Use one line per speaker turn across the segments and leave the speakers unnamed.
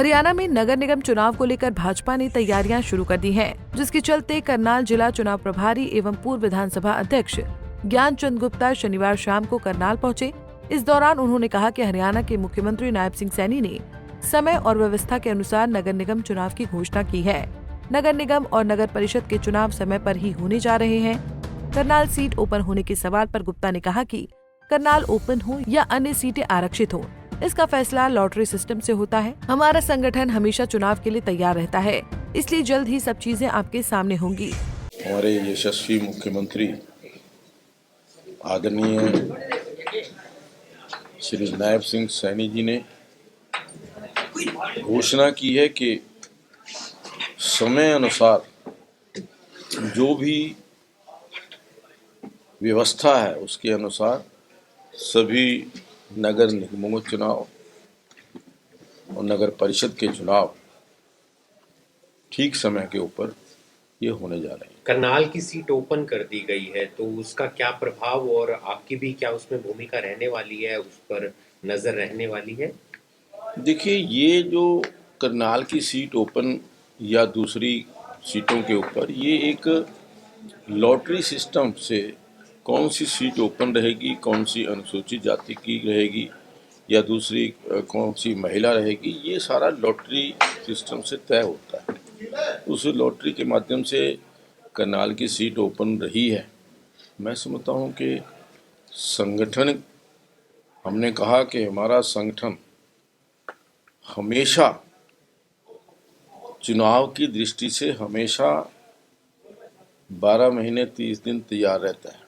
हरियाणा में नगर निगम चुनाव को लेकर भाजपा ने तैयारियां शुरू कर दी हैं, जिसके चलते करनाल जिला चुनाव प्रभारी एवं पूर्व विधानसभा अध्यक्ष ज्ञानचंद गुप्ता शनिवार शाम को करनाल पहुंचे। इस दौरान उन्होंने कहा कि हरियाणा के मुख्यमंत्री नायब सिंह सैनी ने समय और व्यवस्था के अनुसार नगर निगम चुनाव की घोषणा की है। नगर निगम और नगर परिषद के चुनाव समय पर ही होने जा रहे हैं। करनाल सीट ओपन होने के सवाल पर गुप्ता ने कहा कि करनाल ओपन हो या अन्य सीटें आरक्षित हो, इसका फैसला लॉटरी सिस्टम से होता है। हमारा संगठन हमेशा चुनाव के लिए तैयार रहता है, इसलिए जल्द ही सब चीजें आपके सामने होंगी।
हमारे यशस्वी मुख्यमंत्री आदरणीय श्री नायब सिंह सैनी जी ने घोषणा की है कि समय अनुसार जो भी व्यवस्था है उसके अनुसार सभी नगर निगमों के चुनाव और नगर परिषद के चुनाव ठीक समय के ऊपर ये होने जा रहे हैं।
करनाल की सीट ओपन कर दी गई है, तो उसका क्या प्रभाव और आपकी भी क्या उसमें भूमिका रहने वाली है, उस पर नजर रहने वाली है?
देखिए, ये जो करनाल की सीट ओपन या दूसरी सीटों के ऊपर ये एक लॉटरी सिस्टम से कौन सी सीट ओपन रहेगी, कौन सी अनुसूचित जाति की रहेगी या दूसरी कौन सी महिला रहेगी, ये सारा लॉटरी सिस्टम से तय होता है। उस लॉटरी के माध्यम से करनाल की सीट ओपन रही है। मैं समझता हूँ कि संगठन, हमने कहा कि हमारा संगठन हमेशा चुनाव की दृष्टि से हमेशा 12 महीने 30 दिन तैयार रहता है,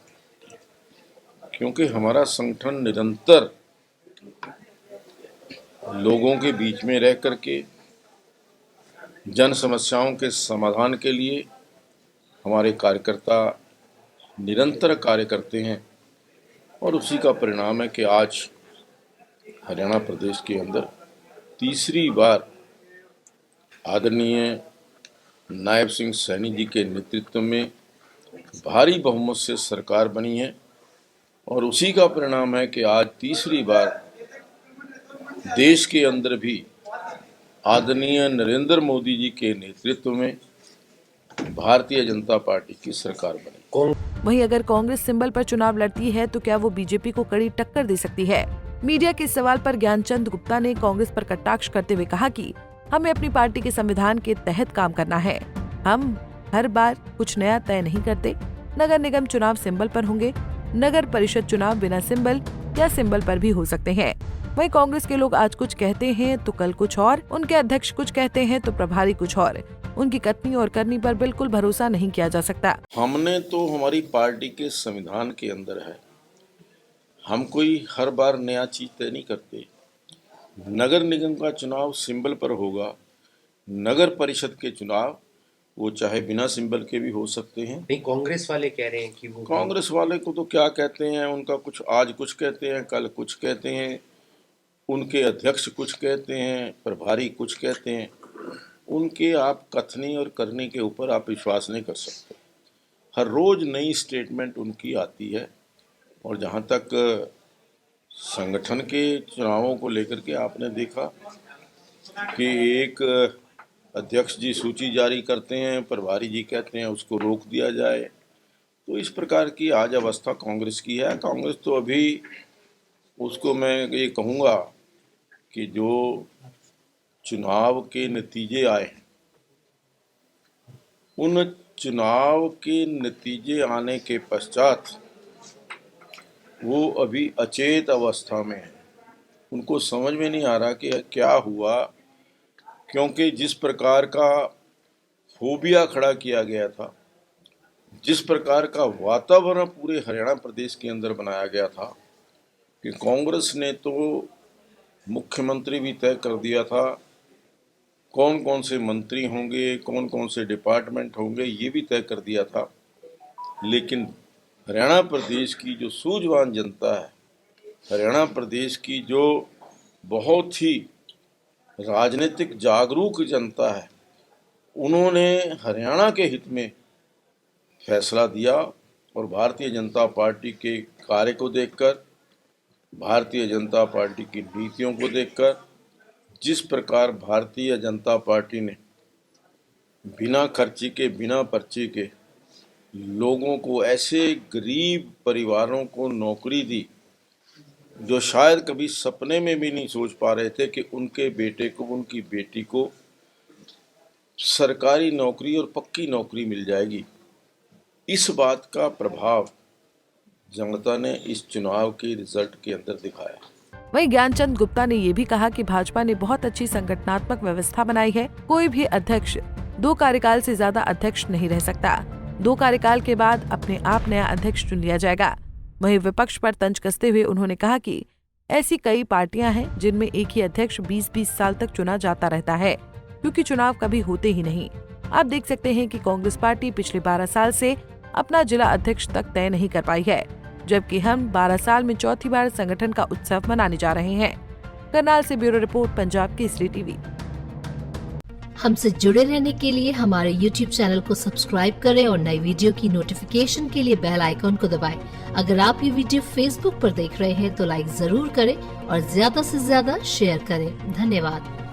क्योंकि हमारा संगठन निरंतर लोगों के बीच में रह करके जन समस्याओं के समाधान के लिए हमारे कार्यकर्ता निरंतर कार्य करते हैं और उसी का परिणाम है कि आज हरियाणा प्रदेश के अंदर तीसरी बार आदरणीय नायब सिंह सैनी जी के नेतृत्व में भारी बहुमत से सरकार बनी है और उसी का परिणाम है कि आज तीसरी बार देश के अंदर भी आदरणीय नरेंद्र मोदी जी के नेतृत्व में भारतीय जनता पार्टी की सरकार बनी।
वहीं अगर कांग्रेस सिंबल पर चुनाव लड़ती है तो क्या वो बीजेपी को कड़ी टक्कर दे सकती है? मीडिया के सवाल पर ज्ञानचंद गुप्ता ने कांग्रेस पर कटाक्ष करते हुए कहा कि हमें अपनी पार्टी के संविधान के तहत काम करना है। हम हर बार कुछ नया तय नहीं करते। नगर निगम चुनाव सिंबल पर होंगे, नगर परिषद चुनाव बिना सिंबल या सिंबल पर भी हो सकते हैं। वहीं कांग्रेस के लोग आज कुछ कहते हैं तो कल कुछ और, उनके अध्यक्ष कुछ कहते हैं तो प्रभारी कुछ और। उनकी कथनी और करनी पर बिल्कुल भरोसा नहीं किया जा सकता।
हमने तो हमारी पार्टी के संविधान के अंदर है, हम कोई हर बार नया चीज तय नहीं करते। नगर निगम का चुनाव सिंबल पर होगा, नगर परिषद के चुनाव वो चाहे बिना सिंबल के भी हो सकते हैं।
नहीं, कांग्रेस वाले कह रहे हैं कि वो
कांग्रेस वाले को तो क्या कहते हैं, उनका कुछ आज कुछ कहते हैं, कल कुछ कहते हैं, उनके अध्यक्ष कुछ कहते हैं, प्रभारी कुछ कहते हैं। उनके आप कथनी और करने के ऊपर आप विश्वास नहीं कर सकते। हर रोज नई स्टेटमेंट उनकी आती है। और जहाँ तक संगठन के चुनावों को लेकर के आपने देखा कि एक अध्यक्ष जी सूची जारी करते हैं, प्रभारी जी कहते हैं उसको रोक दिया जाए। तो इस प्रकार की आज अवस्था कांग्रेस की है। कांग्रेस तो अभी उसको मैं ये कहूँगा कि जो चुनाव के नतीजे आए हैं, उन चुनाव के नतीजे आने के पश्चात वो अभी अचेत अवस्था में है। उनको समझ में नहीं आ रहा कि क्या हुआ, क्योंकि जिस प्रकार का फोबिया खड़ा किया गया था, जिस प्रकार का वातावरण पूरे हरियाणा प्रदेश के अंदर बनाया गया था कि कांग्रेस ने तो मुख्यमंत्री भी तय कर दिया था, कौन कौन से मंत्री होंगे, कौन कौन से डिपार्टमेंट होंगे, ये भी तय कर दिया था। लेकिन हरियाणा प्रदेश की जो सूझवान जनता है, हरियाणा प्रदेश की जो बहुत ही राजनीतिक जागरूक जनता है, उन्होंने हरियाणा के हित में फैसला दिया और भारतीय जनता पार्टी के कार्य को देखकर, भारतीय जनता पार्टी की नीतियों को देखकर, जिस प्रकार भारतीय जनता पार्टी ने बिना खर्ची के, बिना पर्ची के लोगों को, ऐसे गरीब परिवारों को नौकरी दी जो शायद कभी सपने में भी नहीं सोच पा रहे थे कि उनके बेटे को, उनकी बेटी को सरकारी नौकरी और पक्की नौकरी मिल जाएगी। इस बात का प्रभाव जनता ने इस चुनाव के रिजल्ट के अंदर दिखाया।
वहीं ज्ञानचंद गुप्ता ने ये भी कहा कि भाजपा ने बहुत अच्छी संगठनात्मक व्यवस्था बनाई है। कोई भी अध्यक्ष 2 कार्यकाल से ज्यादा अध्यक्ष नहीं रह सकता। 2 कार्यकाल के बाद अपने आप नया अध्यक्ष चुन लिया जाएगा। वहीं विपक्ष पर तंज कसते हुए उन्होंने कहा कि ऐसी कई पार्टियां हैं जिनमें एक ही अध्यक्ष 20-20 साल तक चुना जाता रहता है, क्योंकि चुनाव कभी होते ही नहीं। आप देख सकते हैं कि कांग्रेस पार्टी पिछले 12 साल से अपना जिला अध्यक्ष तक तय नहीं कर पाई है, जबकि हम 12 साल में चौथी बार संगठन का उत्सव मनाने जा रहे हैं। करनाल से bureau report, Punjab Kesari TV.
हमसे जुड़े रहने के लिए हमारे YouTube चैनल को सब्सक्राइब करें और नई वीडियो की नोटिफिकेशन के लिए बेल आइकॉन को दबाएं। अगर आप ये वीडियो Facebook पर देख रहे हैं तो लाइक जरूर करें और ज्यादा से ज्यादा शेयर करें। धन्यवाद।